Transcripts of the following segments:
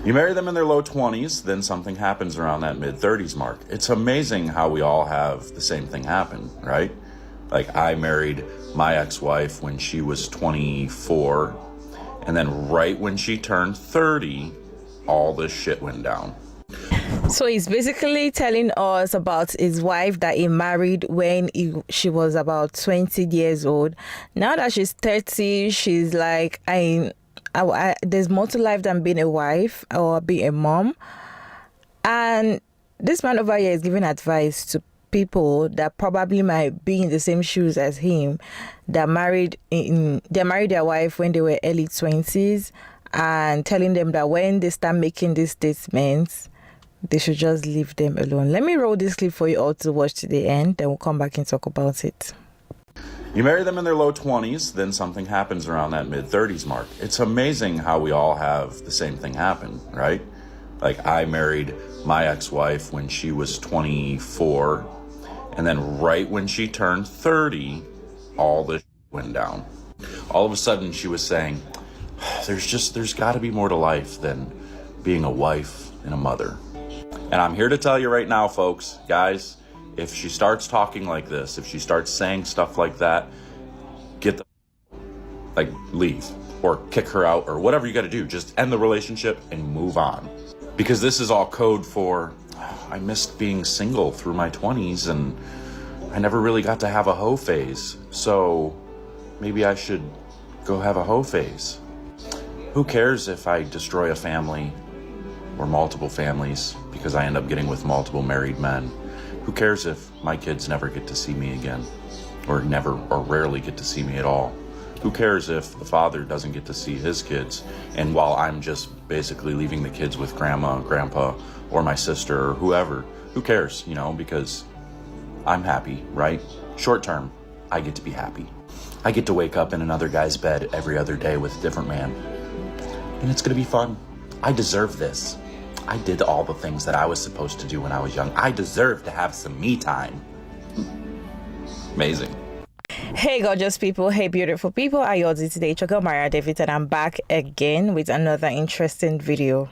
You marry them in their low 20s, then something happens around that mid 30s mark. It's amazing how we all have the same thing happen, right? Like, I married my ex-wife when she was 24, and then right when she turned 30, all this shit went down. So he's basically telling us about his wife that he married when she was about 20 years old. Now that she's 30, she's like, there's more to life than being a wife or being a mom. And this man over here is giving advice to people that probably might be in the same shoes as him, that married their wife when they were early 20s, and telling them that when they start making these statements, they should just leave them alone. Let me roll this clip for you all to watch to the end, then we'll come back and talk about it. You marry them in their low 20s, then something happens around that mid 30s mark. It's amazing how we all have the same thing happen, right? Like, I married my ex-wife when she was 24, and then right when she turned 30, all this went down. All of a sudden, she was saying, there's got to be more to life than being a wife and a mother. And I'm here to tell you right now, folks, guys, if she starts talking like this, if she starts saying stuff like that, leave or kick her out or whatever you got to do. Just end the relationship and move on. Because this is all code for, I missed being single through my 20s and I never really got to have a hoe phase. So maybe I should go have a hoe phase. Who cares if I destroy a family or multiple families because I end up getting with multiple married men? Who cares if my kids never get to see me again or rarely get to see me at all? Who cares if the father doesn't get to see his kids, and while I'm just basically leaving the kids with grandma, grandpa, or my sister, or whoever? Who cares, because I'm happy, right? Short term, I get to be happy. I get to wake up in another guy's bed every other day with a different man. And it's gonna be fun. I deserve this. I did all the things that I was supposed to do when I was young. I deserve to have some me time. Amazing. Hey gorgeous people, hey beautiful people, how you all doing today? It's your girl Maria David, and I'm back again with another interesting video.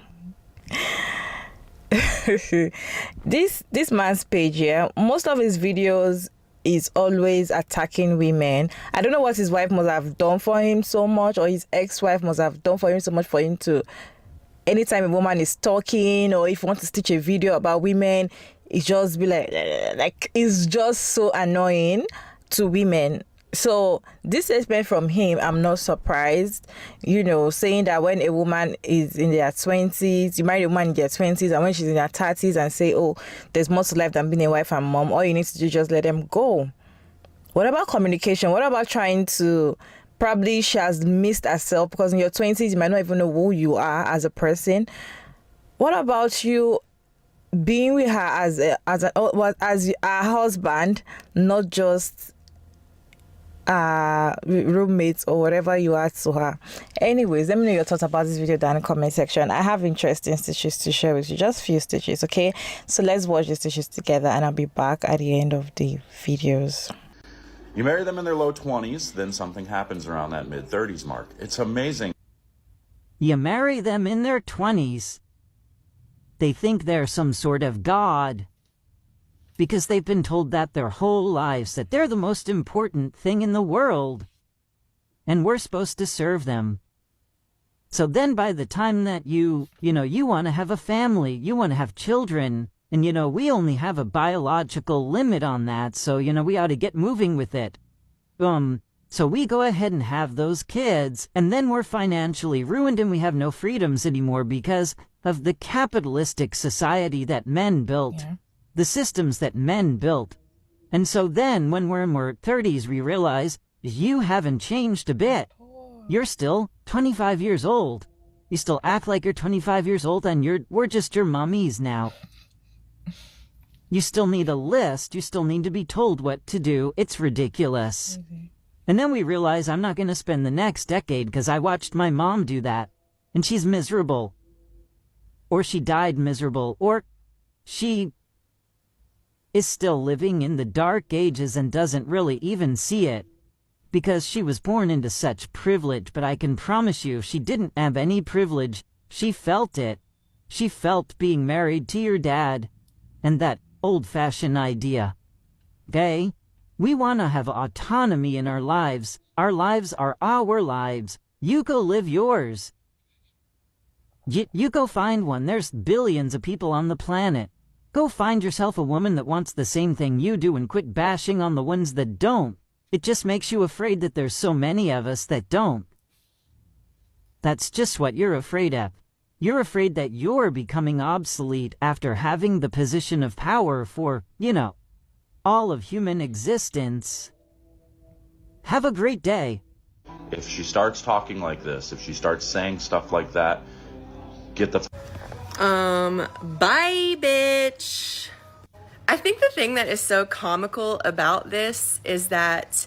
This man's page here, most of his videos is always attacking women. I don't know what his wife must have done for him so much, or his ex-wife must have done for him so much for him to, anytime a woman is talking, or if you want to stitch a video about women, it just be like it's just so annoying to women. So this statement from him, I'm not surprised, saying that when a woman is in their 20s, you marry a woman in their 20s, and when she's in her 30s and say, oh, there's more to life than being a wife and mom, all you need to do is just let them go. What about communication? What about trying to, probably she has missed herself, because in your 20s, you might not even know who you are as a person. What about you being with her as her husband, not just roommates or whatever you are to her? Anyways, let me know your thoughts about this video down in the comment section. I have interesting stitches to share with you, just few stitches, okay? So let's watch the stitches together, and I'll be back at the end of the videos. You marry them in their low 20s, then something happens around that mid 30s mark. It's amazing. You marry them in their 20s. They think they're some sort of god, because they've been told that their whole lives, that they're the most important thing in the world, and we're supposed to serve them. So then by the time that you want to have a family, you want to have children, and we only have a biological limit on that, so we ought to get moving with it. So we go ahead and have those kids, and then we're financially ruined and we have no freedoms anymore because of the capitalistic society that men built. Yeah. The systems that men built. And so then when we're in our 30s, we realize you haven't changed a bit. You're still 25 years old. You still act like you're 25 years old, and we're just your mummies now. You still need a list. You still need to be told what to do. It's ridiculous. And then we realize I'm not going to spend the next decade, because I watched my mom do that, and she's miserable. Or she died miserable. Or she is still living in the dark ages and doesn't really even see it because she was born into such privilege. But I can promise you, she didn't have any privilege. She felt it. She felt being married to your dad. And that old-fashioned idea. Okay? We want to have autonomy in our lives. Our lives are our lives. You go live yours. You go find one. There's billions of people on the planet. Go find yourself a woman that wants the same thing you do and quit bashing on the ones that don't. It just makes you afraid that there's so many of us that don't. That's just what you're afraid of. You're afraid that you're becoming obsolete after having the position of power for, all of human existence. Have a great day. If she starts talking like this, if she starts saying stuff like that, get the bye, bitch. I think the thing that is so comical about this is that,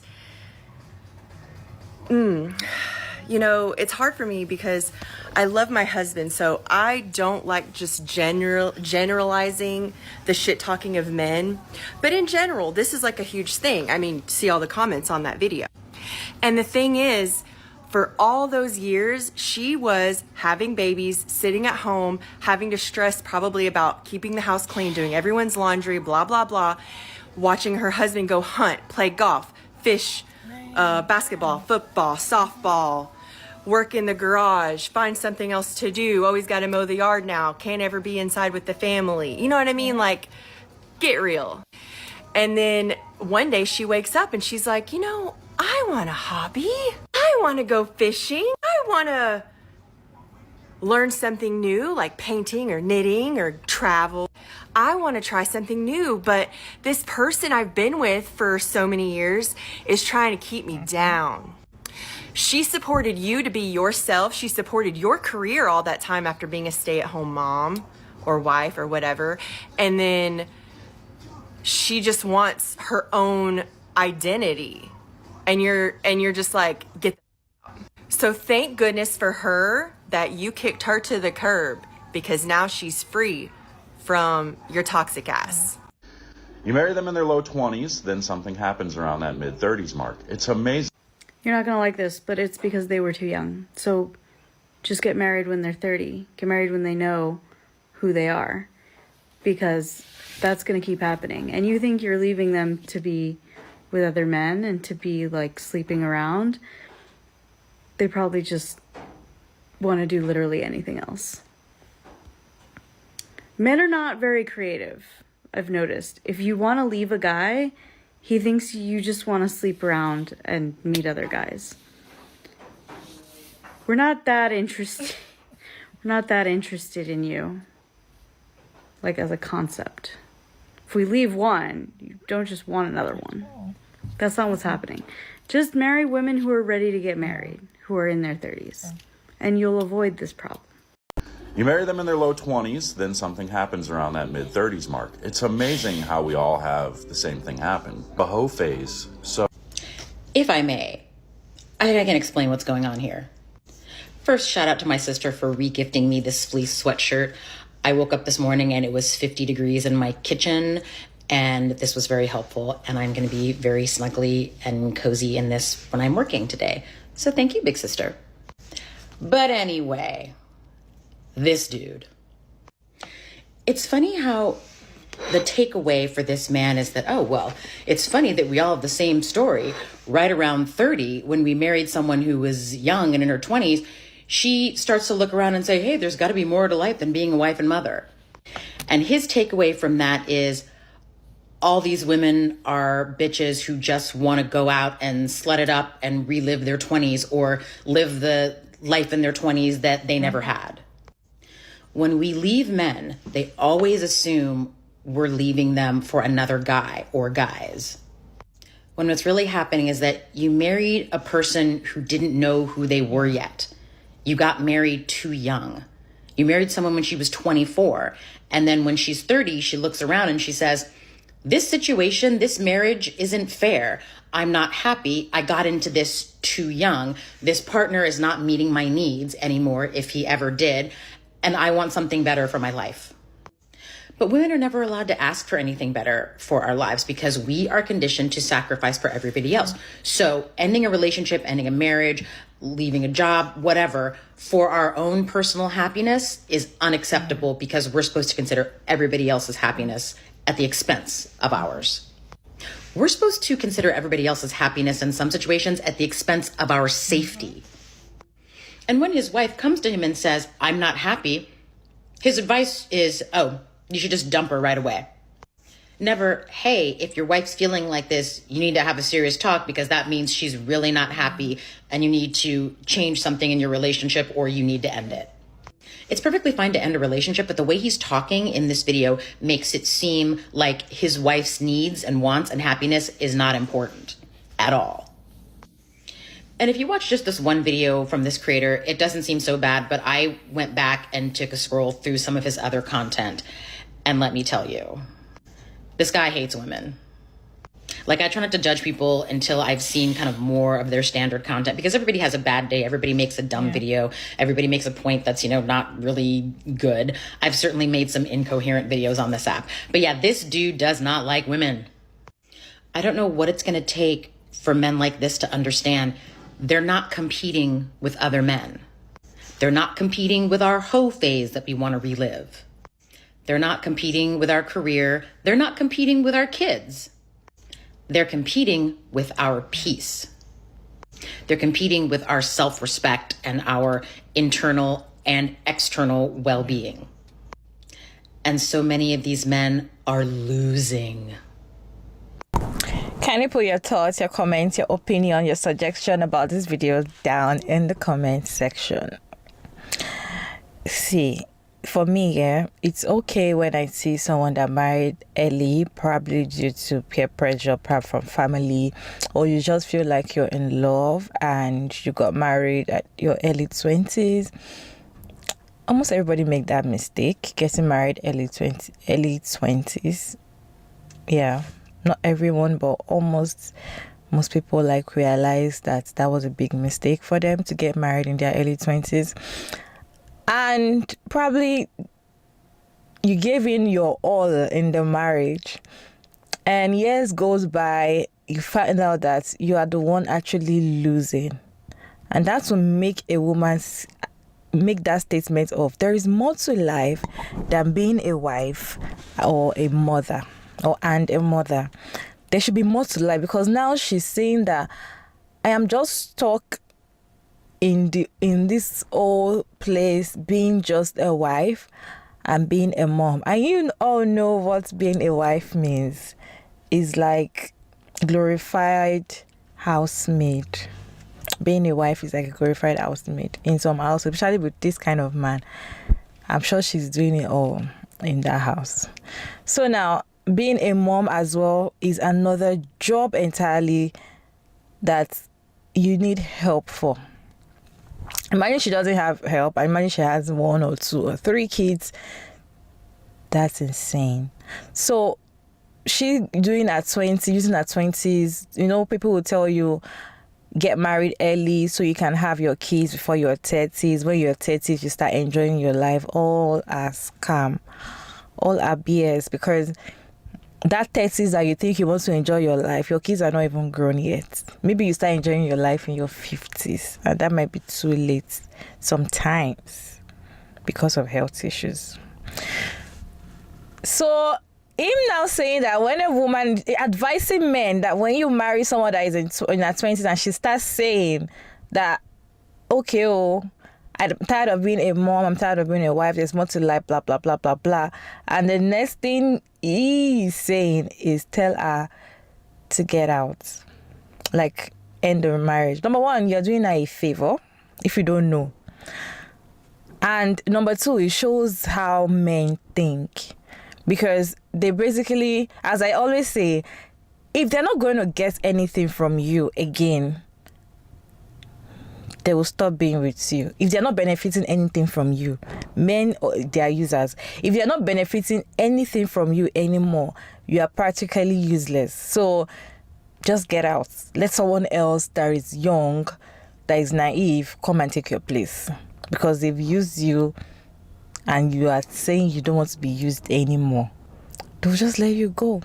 it's hard for me because I love my husband, so I don't like just generalizing the shit talking of men. But in general, this is like a huge thing. I mean, see all the comments on that video. And the thing is, for all those years, she was having babies, sitting at home, having to stress probably about keeping the house clean, doing everyone's laundry, blah, blah, blah, watching her husband go hunt, play golf, fish, basketball, football, softball, work in the garage, find something else to do, always got to mow the yard now, can't ever be inside with the family. You know what I mean? Like, get real. And then one day she wakes up and she's like, I want a hobby. I want to go fishing. I want to learn something new, like painting or knitting or travel. I want to try something new, but this person I've been with for so many years is trying to keep me down. She supported you to be yourself. She supported your career all that time after being a stay-at-home mom or wife or whatever. And then she just wants her own identity. And you're just like, get the out. So thank goodness for her that you kicked her to the curb, because now she's free from your toxic ass. You marry them in their low 20s, then something happens around that mid-30s mark. It's amazing. You're not going to like this, but it's because they were too young. So just get married when they're 30. Get married when they know who they are, because that's going to keep happening. And you think you're leaving them to be with other men and to be like sleeping around. They probably just want to do literally anything else. Men are not very creative, I've noticed. If you want to leave a guy, he thinks you just want to sleep around and meet other guys. We're not that interested. We're not that interested in you, like as a concept. If we leave one, you don't just want another one. That's not what's happening. Just marry women who are ready to get married, who are in their 30s, and you'll avoid this problem. You marry them in their low 20s, then something happens around that mid-30s mark. It's amazing how we all have the same thing happen. Boho phase. So, if I may, I can explain what's going on here. First, shout out to my sister for re-gifting me this fleece sweatshirt. I woke up this morning and it was 50 degrees in my kitchen, and this was very helpful, and I'm going to be very snuggly and cozy in this when I'm working today. So thank you, big sister. But anyway, this dude. It's funny how the takeaway for this man is that, oh, well, it's funny that we all have the same story. Right around 30, when we married someone who was young and in her 20s, she starts to look around and say, hey, there's got to be more to life than being a wife and mother. And his takeaway from that is all these women are bitches who just want to go out and slut it up and relive their 20s or live the life in their 20s that they never had. When we leave men, they always assume we're leaving them for another guy or guys. When what's really happening is that you married a person who didn't know who they were yet. You got married too young. You married someone when she was 24. And then when she's 30, she looks around and she says, this situation, this marriage isn't fair. I'm not happy. I got into this too young. This partner is not meeting my needs anymore, if he ever did. And I want something better for my life. But women are never allowed to ask for anything better for our lives because we are conditioned to sacrifice for everybody else. So ending a relationship, ending a marriage, leaving a job, whatever, for our own personal happiness is unacceptable because we're supposed to consider everybody else's happiness at the expense of ours. We're supposed to consider everybody else's happiness in some situations at the expense of our safety. And when his wife comes to him and says, I'm not happy, his advice is, oh, you should just dump her right away. Never, hey, if your wife's feeling like this, you need to have a serious talk because that means she's really not happy and you need to change something in your relationship or you need to end it. It's perfectly fine to end a relationship, but the way he's talking in this video makes it seem like his wife's needs and wants and happiness is not important at all. And if you watch just this one video from this creator, it doesn't seem so bad, but I went back and took a scroll through some of his other content. And let me tell you, this guy hates women. Like, I try not to judge people until I've seen kind of more of their standard content because everybody has a bad day. Everybody makes a dumb video. Everybody makes a point that's, not really good. I've certainly made some incoherent videos on this app. But yeah, this dude does not like women. I don't know what it's going to take for men like this to understand they're not competing with other men. They're not competing with our hoe phase that we want to relive. They're not competing with our career. They're not competing with our kids. They're competing with our peace. They're competing with our self-respect and our internal and external well-being. And so many of these men are losing. Can you put your thoughts, your comments, your opinion, your suggestion about this video down in the comment section? See, for me, it's okay when I see someone that married early, probably due to peer pressure, perhaps from family, or you just feel like you're in love and you got married at your early 20s. Almost everybody make that mistake, getting married early 20s. Yeah, not everyone, but almost most people realize that was a big mistake for them to get married in their early 20s. And probably you gave in your all in the marriage. And years goes by, you find out that you are the one actually losing. And that's what make a woman make that statement of there is more to life than being a wife or a mother and a mother. There should be more to life because now she's saying that I am just stuck in this old place being just a wife and being a mom. And you all know what being a wife means. It's like glorified housemaid. Being a wife is like a glorified housemaid in some house, especially with this kind of man. I'm sure she's doing it all in that house. So now being a mom as well is another job entirely that you need help for. Imagine she doesn't have help. Imagine she has 1 or 2 or 3 kids. That's insane. So she doing her 20s, using her 20s. People will tell you, get married early so you can have your kids before your 30s. When you're 30s, you start enjoying your life. All are scam. All are BS because that 30s that you think you want to enjoy your life, your kids are not even grown yet. Maybe you start enjoying your life in your 50s, and that might be too late sometimes because of health issues. So him now saying that when a woman, advising men that when you marry someone that is in her 20s and she starts saying that, okay, I'm tired of being a mom, I'm tired of being a wife, there's more to life, blah, blah, blah, blah, blah. And the next thing he's saying is tell her to get out. End the marriage. Number one, you're doing her a favor if you don't know. And number two, it shows how men think. Because they basically, as I always say, if they're not going to get anything from you again, they will stop being with you. If they're not benefiting anything from you, men, they are users. If they're not benefiting anything from you anymore, you are practically useless. So just get out. Let someone else that is young, that is naive, come and take your place. Because they've used you and you are saying you don't want to be used anymore. They'll just let you go.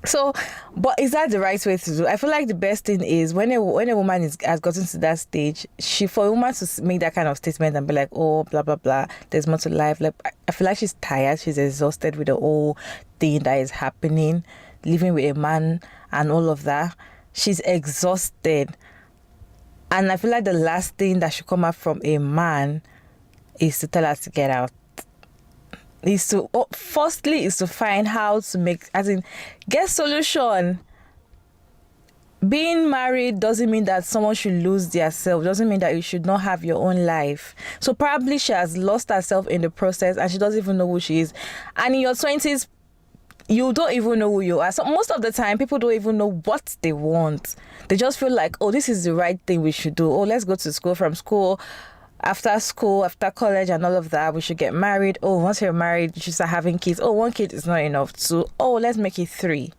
So, but is that the right way to do? I feel like the best thing is when a woman has gotten to that stage, for a woman to make that kind of statement and be like, oh, blah blah blah, there's more to life. Like I feel like she's tired, she's exhausted with the whole thing that is happening, living with a man and all of that. She's exhausted, and I feel like the last thing that should come out from a man is to tell her to get out. Firstly is to find how to make, as in, get solution. Being married doesn't mean that someone should lose their self, doesn't mean that you should not have your own life. So probably she has lost herself in the process and she doesn't even know who she is. And in your 20s, you don't even know who you are. So most of the time, people don't even know what they want. They just feel like, oh, this is the right thing we should do. Oh, let's go to school. From school, after college and all of that, we should get married. Oh, once you're married, you should start having kids. Oh, 1 kid is not enough. 2. Oh, let's make it 3.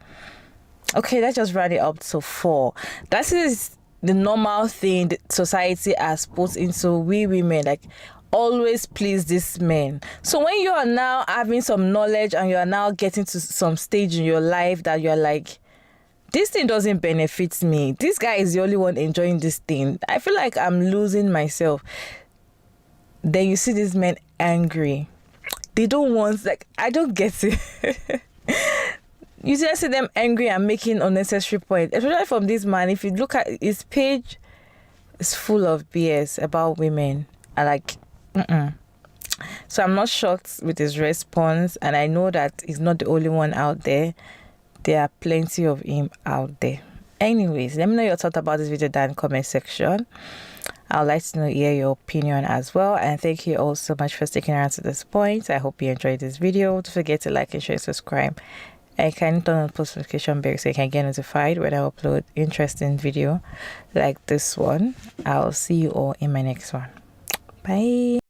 Okay, let's just run it up to 4. That is the normal thing that society has put into we women, like always please these men. So when you are now having some knowledge and you are now getting to some stage in your life that you're like, this thing doesn't benefit me, this guy is the only one enjoying this thing, I feel like I'm losing myself. Then you see these men angry. They don't want, like, I don't get it. You just see them angry and making unnecessary points, especially from this man. If you look at his page, it's full of BS about women. I like, So I'm not shocked with his response, and I know that he's not the only one out there. There are plenty of him out there. Anyways, let me know your thoughts about this video down in the comment section. I'd like to hear your opinion as well. And thank you all so much for sticking around to this point. I hope you enjoyed this video. Don't forget to like and share and subscribe. And kindly turn on the post notification bell so you can get notified when I upload interesting video like this one. I'll see you all in my next one. Bye.